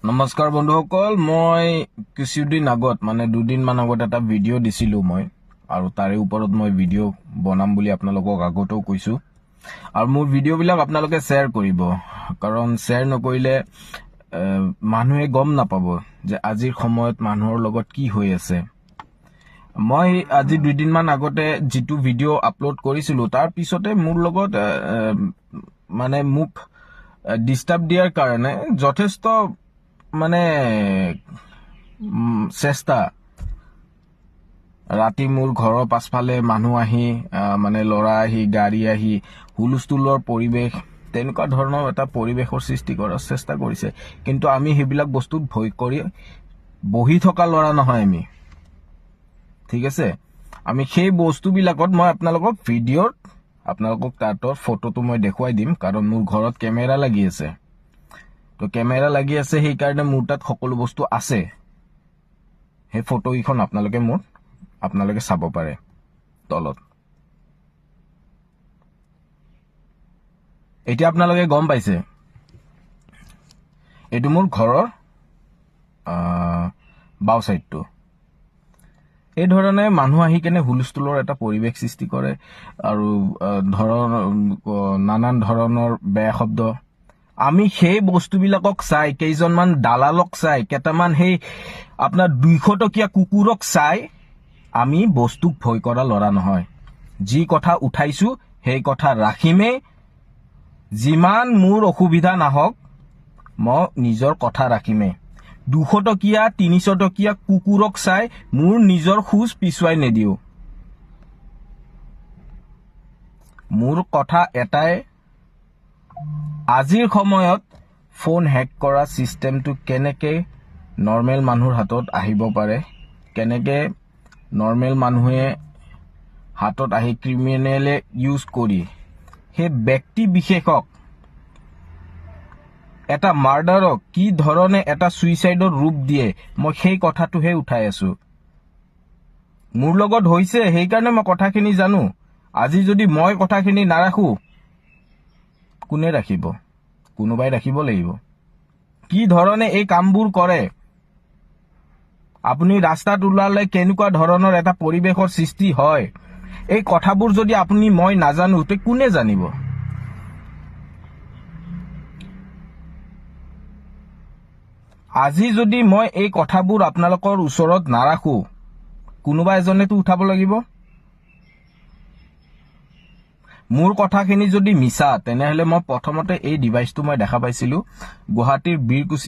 নমস্কাৰ বন্ধুসকল, মই কিছুদিন আগত মানে দুদিনমান আগত এটা ভিডিঅ' দিছিলোঁ মই, আৰু তাৰে ওপৰত মই ভিডিঅ' বনাম বুলি আপোনালোকক আগতেও কৈছোঁ। আৰু মোৰ ভিডিঅ'বিলাক আপোনালোকে শ্বেয়াৰ কৰিব, কাৰণ শ্বেয়াৰ নকৰিলে মানুহে গম নাপাব যে আজিৰ সময়ত মানুহৰ লগত কি হৈ আছে। মই আজি দুদিনমান আগতে যিটো ভিডিঅ' আপলোড কৰিছিলোঁ, তাৰ পিছতে মোৰ লগত মানে মোক ডিষ্টাৰ্ব দিয়াৰ কাৰণে যথেষ্ট মানে চেষ্টা, ৰাতি মোৰ ঘৰৰ পাছফালে মানুহ আহি মানে ল'ৰা আহি গাড়ী আহি হুলস্থুলৰ পৰিৱেশ, তেনেকুৱা ধৰণৰ এটা পৰিৱেশৰ সৃষ্টি কৰাৰ চেষ্টা কৰিছে। কিন্তু আমি সেইবিলাক বস্তুত ভয় কৰি বহি থকা ল'ৰা নহয় আমি, ঠিক আছে। আমি সেই বস্তুবিলাকত মই আপোনালোকক ভিডিঅ'ত আপোনালোকক তাতৰ ফটোটো মই দেখুৱাই দিম, কাৰণ মোৰ ঘৰত কেমেৰা লাগি আছে। তো কেমেৰা লাগি আছে, সেইকাৰণে মোৰ তাত সকলো বস্তু আছে। সেই ফটোকেইখন আপোনালোকে চাব পাৰে তলত। এতিয়া আপোনালোকে গম পাইছে, এইটো মোৰ ঘৰৰ বাওঁ চাইডটো। এই ধৰণে মানুহ আহি কেনে হুলস্থুলৰ এটা পৰিৱেশ সৃষ্টি কৰে, আৰু নানান ধৰণৰ বেয়া শব্দ। আমি সেই বস্তুবিলাকক চাই, কেইজনমান দালালক চাই, কেইটামান সেই আপোনাৰ 200 টকীয়া কুকুৰক চাই আমি বস্তুক ভয় কৰা ল'ৰা নহয়। যি কথা উঠাইছো সেই কথা ৰাখিমেই। যিমান মোৰ অসুবিধা নাহক, মই নিজৰ কথা ৰাখিমেই। 200 টকীয়া 300 টকীয়া কুকুৰক চাই মোৰ নিজৰ খোজ পিছুৱাই নিদিও। মোৰ কথা এটাই, আজিৰ সময়ত ফোন হেক কৰা চিষ্টেমটো কেনেকে নৰ্মেল মানুহৰ হাতত আহিব পাৰে, কেনেকে নৰ্মেল মানুহে হাতত আহি ক্ৰিমিনেলে ইউজ কৰি সেই ব্যক্তি বিশেষক, এটা মাৰ্ডাৰক কি ধৰণে এটা সুইচাইডৰ ৰূপ দিয়ে, মই সেই কথাটোহে উঠাই আছো। মোৰ লগত হৈছে, সেইকাৰণে মই কথাখিনি জানো। আজি যদি মই কথাখিনি নাৰাখো, কোনে ৰাখিব? কোনোবাই ৰাখিব লাগিব। কি ধৰণে এই কামবোৰ কৰে, আপুনি ৰাস্তাত ওলালে কেনেকুৱা ধৰণৰ এটা পৰিৱেশৰ সৃষ্টি হয়, এই কথাবোৰ যদি মই নাজানো, তে কোনে জানিব? আজি যদি মই এই কথাবোৰ আপোনালোকৰ ওচৰত নাৰাখো, কোনোবা এজনেতো উঠাব লাগিব। মোৰ কথাখিনি যদি মিছা, তেনেহলে মই প্ৰথমতে এই ডিভাইচটো মই দেখা পাইছিলো গুৱাহাটীৰ বীৰকুছি